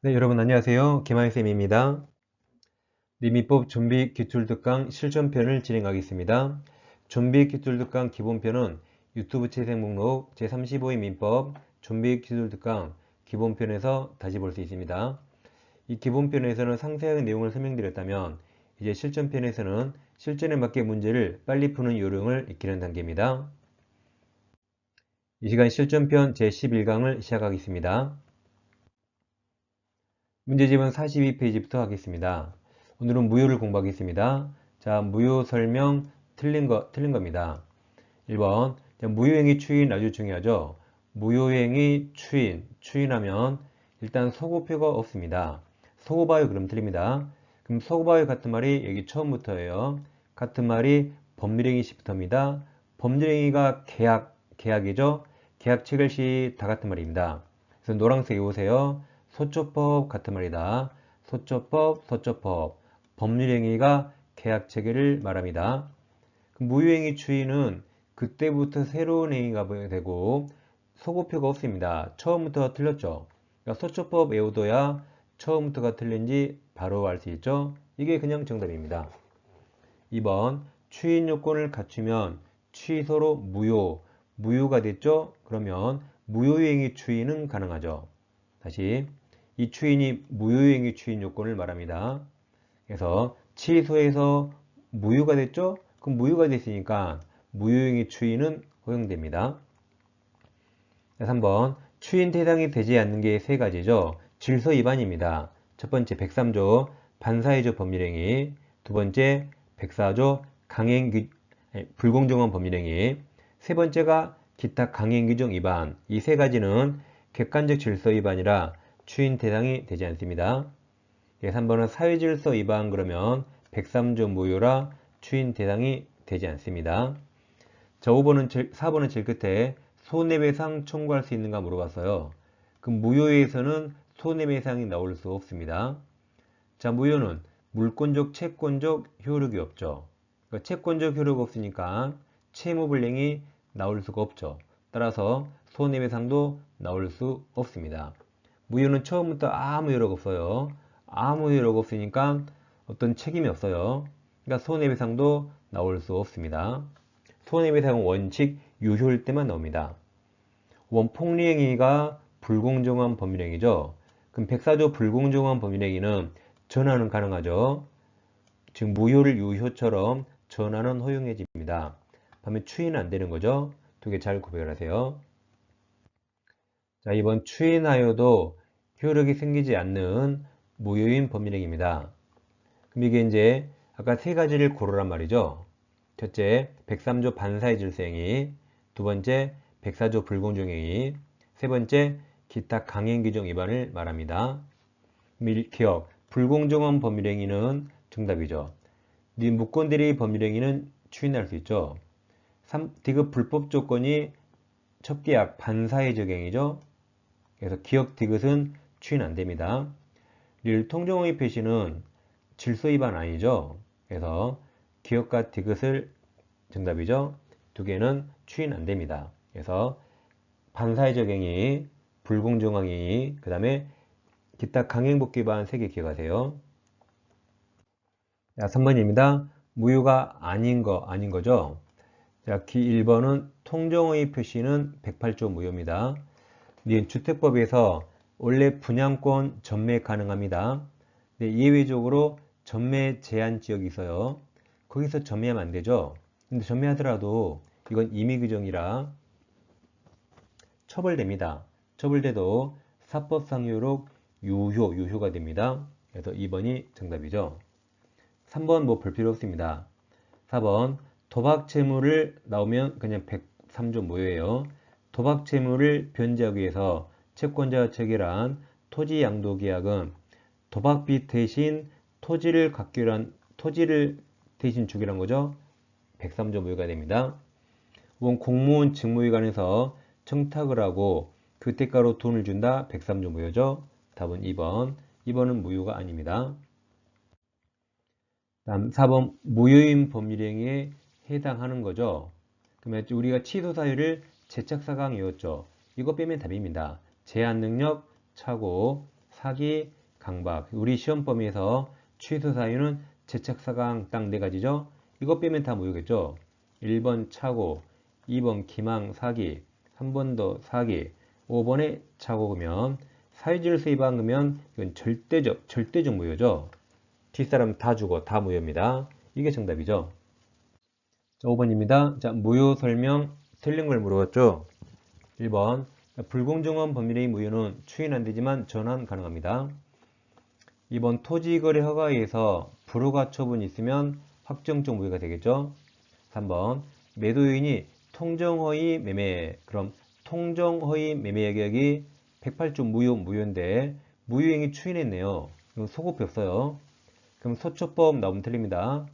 네, 여러분 안녕하세요. 김하희쌤입니다. 미미법 좀비 기출특강 실전편을 진행하겠습니다. 좀비 기출특강 기본편은 유튜브 채색 목록 제35의 민법 좀비 기출특강 기본편에서 다시 볼 수 있습니다. 이 기본편에서는 상세한 내용을 설명드렸다면 이제 실전편에서는 실전에 맞게 문제를 빨리 푸는 요령을 익히는 단계입니다. 이 시간 실전편 제11강을 시작하겠습니다. 문제집은 42페이지부터 하겠습니다. 오늘은 무효를 공부하겠습니다. 자, 무효 설명 틀린 겁니다. 1번. 무효행위 추인 아주 중요하죠. 무효행위 추인하면 일단 소고표가 없습니다. 소고봐요 그럼 틀립니다. 그럼 소고봐요 같은 말이 여기 처음부터예요. 같은 말이 법률행위 시부터입니다. 법률행위가 계약이죠. 계약 체결 시 다 같은 말입니다. 그래서 노란색이 오세요. 소초법 같은 말이다. 소초법. 법률행위가 계약 체결을 말합니다. 무효행위 추이는 그때부터 새로운 행위가 되고 소고표가 없습니다. 처음부터 틀렸죠. 그러니까 소초법 외워둬야 처음부터가 틀린지 바로 알 수 있죠. 이게 그냥 정답입니다. 2번 추인 요건을 갖추면 취소로 무효가 됐죠. 그러면 무효행위 추인은 가능하죠. 다시 이 추인이 무효행위 추인 요건을 말합니다. 그래서 취소해서 무효가 됐죠? 그럼 무효가 됐으니까 무효행위 추인은 허용됩니다. 3번 추인 대상이 되지 않는 게 세 가지죠. 질서 위반입니다. 첫 번째 103조 반사회적 법률행위, 두 번째 104조 불공정한 법률행위, 세 번째가 기타 강행규정 위반. 이 세 가지는 객관적 질서 위반이라 추인 대상이 되지 않습니다. 3번은 사회질서 위반 그러면 103조 무효라 추인 대상이 되지 않습니다. 자, 4번은 제일 끝에 손해배상 청구할 수 있는가 물어봤어요. 그럼 무효에서는 손해배상이 나올 수 없습니다. 자, 무효는 물권적, 채권적 효력이 없죠. 그러니까 채권적 효력 없으니까 채무불이행이 나올 수가 없죠. 따라서 손해배상도 나올 수 없습니다. 무효는 처음부터 아무 효력 없어요. 아무 효력 없으니까 어떤 책임이 없어요. 그러니까 손해배상도 나올 수 없습니다. 손해배상은 원칙 유효일 때만 나옵니다. 원폭리행위가 불공정한 법률행위죠. 그럼 104조 불공정한 법률행위는 전환은 가능하죠. 즉 무효를 유효처럼 전환은 허용해집니다. 반면 추인은 안 되는 거죠. 두 개 잘 구별을 하세요. 자, 이번 추인하여도 효력이 생기지 않는 무효인 법률행위입니다. 그럼 이게 이제 아까 세 가지를 고르란 말이죠. 첫째, 103조 반사의 질서행위, 두 번째, 104조 불공정행위, 세 번째, 기타 강행규정 위반을 말합니다. 기억, 불공정한 법률행위는 정답이죠. 무권대리 법률행위는 추인할 수 있죠. 디귿 불법 조건이 첫 계약 반사회적 행위죠. 그래서 기억 디귿은 추인 안 됩니다. 통정의 표시는 질서 위반 아니죠. 그래서 기억과 디귿을 정답이죠. 두 개는 추인 안 됩니다. 그래서 반사회적 행위, 불공정한 행위, 그 다음에 기타 강행복 위반 3개 기억하세요. 자, 3번입니다. 무효가 아닌 거죠. 자, 1번은 통정의 표시는 108조 무효입니다. 주택법에서 원래 분양권 전매 가능합니다. 예외적으로 전매 제한 지역이 있어요. 거기서 전매하면 안 되죠. 근데 전매하더라도 이건 임의 규정이라 처벌됩니다. 처벌돼도 사법상 효력 유효가 됩니다. 그래서 2번이 정답이죠. 3번 뭐 볼 필요 없습니다. 4번 도박 채무를 나오면 그냥 103조 무효예요. 도박 채무를 변제하기 위해서 채권자가 체결한 토지 양도 계약은 도박비 대신 토지를 대신 주기란 거죠. 103조 무효가 됩니다. 공무원 직무위반에서 청탁을 하고 그 대가로 돈을 준다. 103조 무효죠. 답은 2번. 2번은 무효가 아닙니다. 다음 4번 무효인 법률행위에 해당하는 거죠. 그러면 우리가 취소 사유를 제착사강이었죠. 이거 빼면 답입니다. 제한 능력, 착오, 사기, 강박. 우리 시험 범위에서 취소 사유는 재책, 사강 딱 4가지죠. 이것 빼면 다 무효겠죠. 1번 차고, 2번 기망, 사기, 3번 더 사기, 5번에 차고 그러면 사유지를 위반 그러면 이건 절대적 무효죠. 뒷사람 다 죽어, 다 무효입니다. 이게 정답이죠. 자, 5번입니다. 자, 무효 설명 틀린 걸 물어봤죠. 1번 불공정한 법률의 무효는 추인 안 되지만 전환 가능합니다. 2번 토지거래 허가에 의해서 불허가 처분이 있으면 확정적 무효가 되겠죠. 3번 매도 요인이 통정허위 매매. 그럼 통정허위 매매 계약이 108조 무효인데 무효행위 추인했네요. 이건 소급이 없어요. 그럼 소초법 나오면 틀립니다.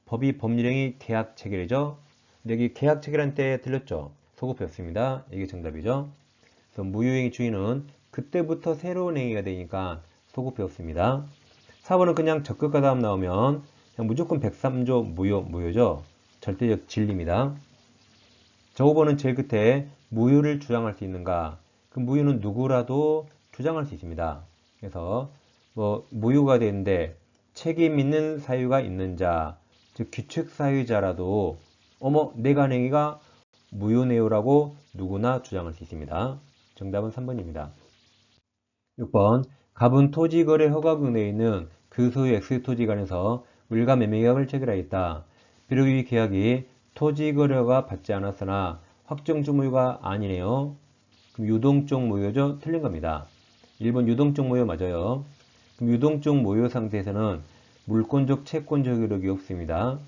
법이 법률행위 계약 체결이죠. 근데 여기 계약 체결한 때 틀렸죠. 소급이 없습니다. 이게 정답이죠. 그래서 무효행위 추인은 그때부터 새로운 행위가 되니까 소급이 없습니다. 4번은 그냥 적극과 다음 나오면 그냥 무조건 103조 무효죠. 절대적 진리입니다. 저 5번은 제일 끝에 무효를 주장할 수 있는가? 그 무효는 누구라도 주장할 수 있습니다. 그래서 뭐 무효가 되는데 책임 있는 사유가 있는 자, 즉 규칙 사유자라도 어머 내가 한 행위가 무효네요라고 누구나 주장할 수 있습니다. 정답은 3번입니다. 6번 갑은 토지거래 허가구 내에 있는 그 소유 X토지 간에서 물가 매매계약을 체결하였다. 비록 이 계약이 토지거래가 받지 않았으나 확정적 무효가 아니네요. 그럼 유동적 무효죠? 틀린 겁니다. 1번 유동적 무효 맞아요. 그럼 유동적 무효 상태에서는 물권적 채권적 효력이 없습니다.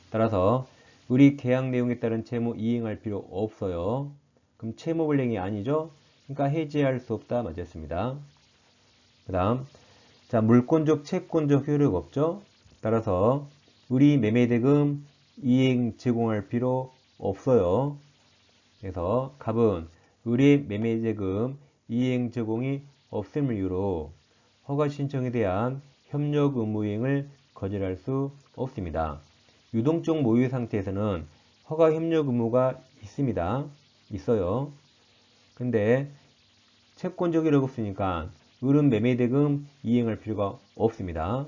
따라서 우리 계약 내용에 따른 채무 이행할 필요 없어요. 그럼 채무 불이행이 아니죠? 그러니까 해지할 수 없다 맞았습니다. 그 다음 자 물권적 채권적 효력 없죠? 따라서 우리 매매대금 이행 제공할 필요 없어요. 그래서 갑은 우리 매매대금 이행 제공이 없음을 이유로 허가 신청에 대한 협력 의무 이행을 거절할 수 없습니다. 유동적 모유 상태에서는 허가 협력 의무가 있습니다. 있어요. 근데 채권적 효력 없으니까 을은 매매대금 이행할 필요가 없습니다.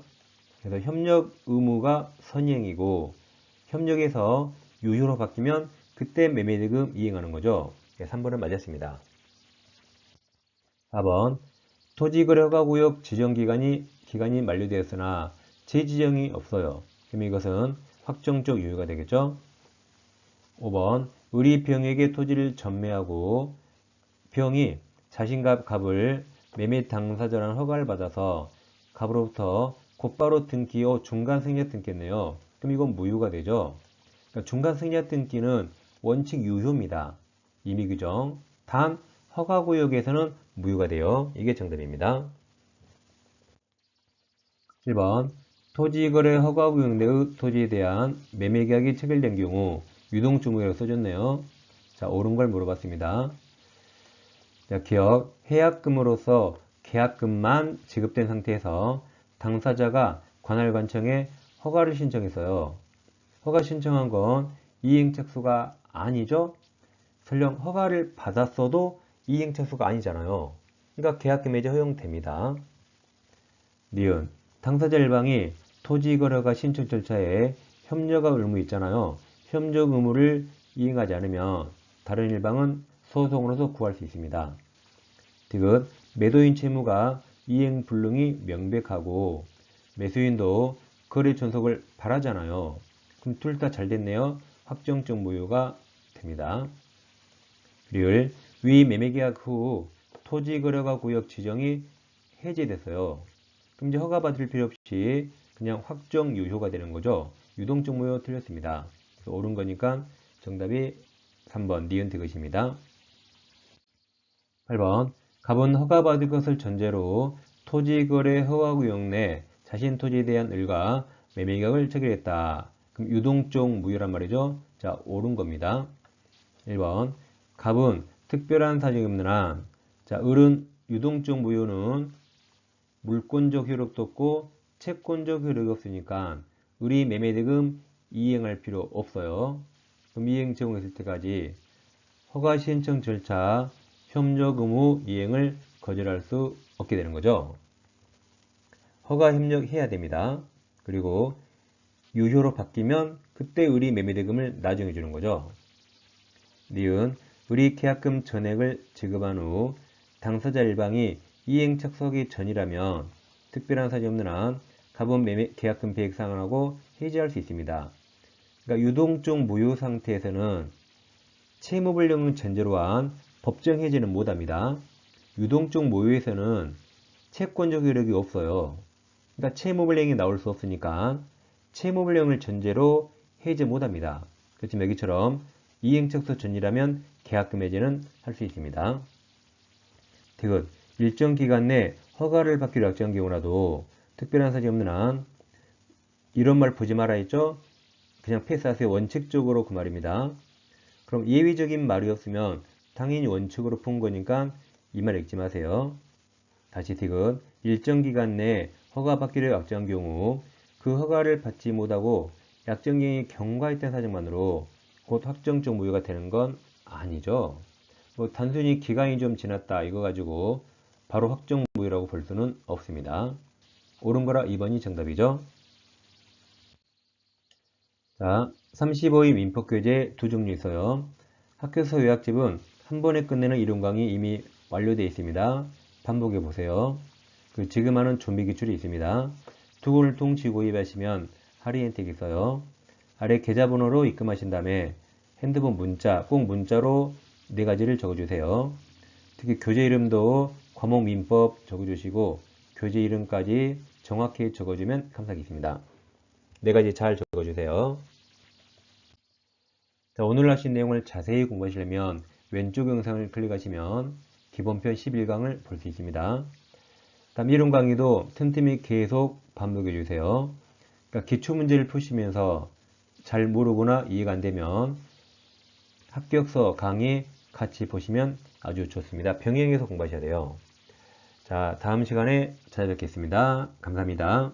그래서 협력 의무가 선행이고 협력에서 유효로 바뀌면 그때 매매대금 이행하는 거죠. 3번은 맞았습니다. 4번 토지거래 허가구역 지정기간이 만료되었으나 재지정이 없어요. 그럼 이것은 확정적 유효가 되겠죠. 5번 을이 병에게 토지를 전매하고 병이 자신과 갑을 매매 당사자라는 허가를 받아서 갑으로부터 곧바로 등기 후 중간 승인에 등기했네요. 그럼 이건 무효가 되죠. 그러니까 중간 승인에 등기는 원칙 유효입니다. 임의 규정. 단 허가구역에서는 무효가 돼요. 이게 정답입니다. 1번 토지거래 허가구역 내의 토지에 대한 매매계약이 체결된 경우 유동적 무효라고 써줬네요. 자, 옳은 걸 물어봤습니다. 자, 기억, 해약금으로서 계약금만 지급된 상태에서 당사자가 관할관청에 허가를 신청했어요. 허가 신청한 건 이행착수가 아니죠? 설령 허가를 받았어도 이행착수가 아니잖아요. 그러니까 계약금 해지 허용됩니다. 니은, 당사자 일방이 토지거래허가 신청 절차에 협력의 의무 있잖아요. 협력 의무를 이행하지 않으면 다른 일방은 소송으로서 구할 수 있습니다. 디귿, 매도인 채무가 이행 불능이 명백하고 매수인도 거래 존속을 바라잖아요. 그럼 둘 다 잘 됐네요. 확정적 무효가 됩니다. 리을, 위 매매계약 후 토지거래가 구역 지정이 해제됐어요. 그럼 이제 허가받을 필요 없이 그냥 확정 유효가 되는 거죠. 유동적 무효 틀렸습니다. 그래서 옳은 거니까 정답이 3번 니은 디귿입니다. 8번 갑은 허가받을 것을 전제로 토지거래 허가구역 내 자신 토지에 대한 을과 매매계약을 체결했다. 그럼 유동적 무효란 말이죠. 자, 옳은 겁니다. 1번 갑은 특별한 사정이 없는 한, 자, 을은 유동적 무효는 물권적 효력도 없고 채권적 효력이 없으니까 을이 매매대금 이행할 필요 없어요. 그럼 이행 제공했을 때까지 허가 신청 절차 협력 의무 이행을 거절할 수 없게 되는 거죠. 허가 협력해야 됩니다. 그리고 유효로 바뀌면 그때 의리 매매대금을 나중에 주는 거죠. 니은 의리 계약금 전액을 지급한 후 당사자 일방이 이행 착수하기 전이라면 특별한 사정이 없는 한 가분 매매 계약금 배액 상환하고 해지할 수 있습니다. 그러니까 유동적 무효 상태에서는 채무불량을 전제로 한 법정 해지는 못합니다. 유동적 무효에서는 채권적 효력이 없어요. 그러니까 채무불량이 나올 수 없으니까 채무불량을 전제로 해지 못합니다. 그렇지만 여기처럼 이행착수 전이라면 계약금 해지는 할 수 있습니다. 디귿 일정 기간 내 허가를 받기로 약정한 경우라도 특별한 사정이 없는 한 이런 말 보지 마라 했죠? 그냥 패스하세요. 원칙적으로 그 말입니다. 그럼 예외적인 말이었으면 당연히 원칙으로 푼 거니까 이 말 읽지 마세요. 다시 디귿 일정 기간 내에 허가받기로 약정한 경우 그 허가를 받지 못하고 약정기간이 경과했던 사정만으로 곧 확정적 무효가 되는 건 아니죠. 뭐 단순히 기간이 좀 지났다 이거 가지고 바로 확정 무효라고 볼 수는 없습니다. 옳은 거라 2번이 정답이죠. 자, 35임 민법규제 두 종류 있어요. 학교에서 요약집은 한 번에 끝내는 이론 강의 이미 완료되어 있습니다. 반복해 보세요. 지금 하는 준비 기출이 있습니다. 두 권을 동시 구입하시면 할인 혜택이 있어요. 아래 계좌번호로 입금하신 다음에 핸드폰 문자, 꼭 문자로 4가지를 적어주세요. 특히 교재 이름도 과목 민법 적어주시고 교재 이름까지 정확히 적어주면 감사하겠습니다. 4가지 잘 적어주세요. 자, 오늘 하신 내용을 자세히 공부하시려면 왼쪽 영상을 클릭하시면 기본편 11강을 볼 수 있습니다. 다음 이론 강의도 틈틈이 계속 반복해 주세요. 그러니까 기출문제를 푸시면서 잘 모르거나 이해가 안 되면 합격서 강의 같이 보시면 아주 좋습니다. 병행해서 공부하셔야 돼요. 자, 다음 시간에 찾아뵙겠습니다. 감사합니다.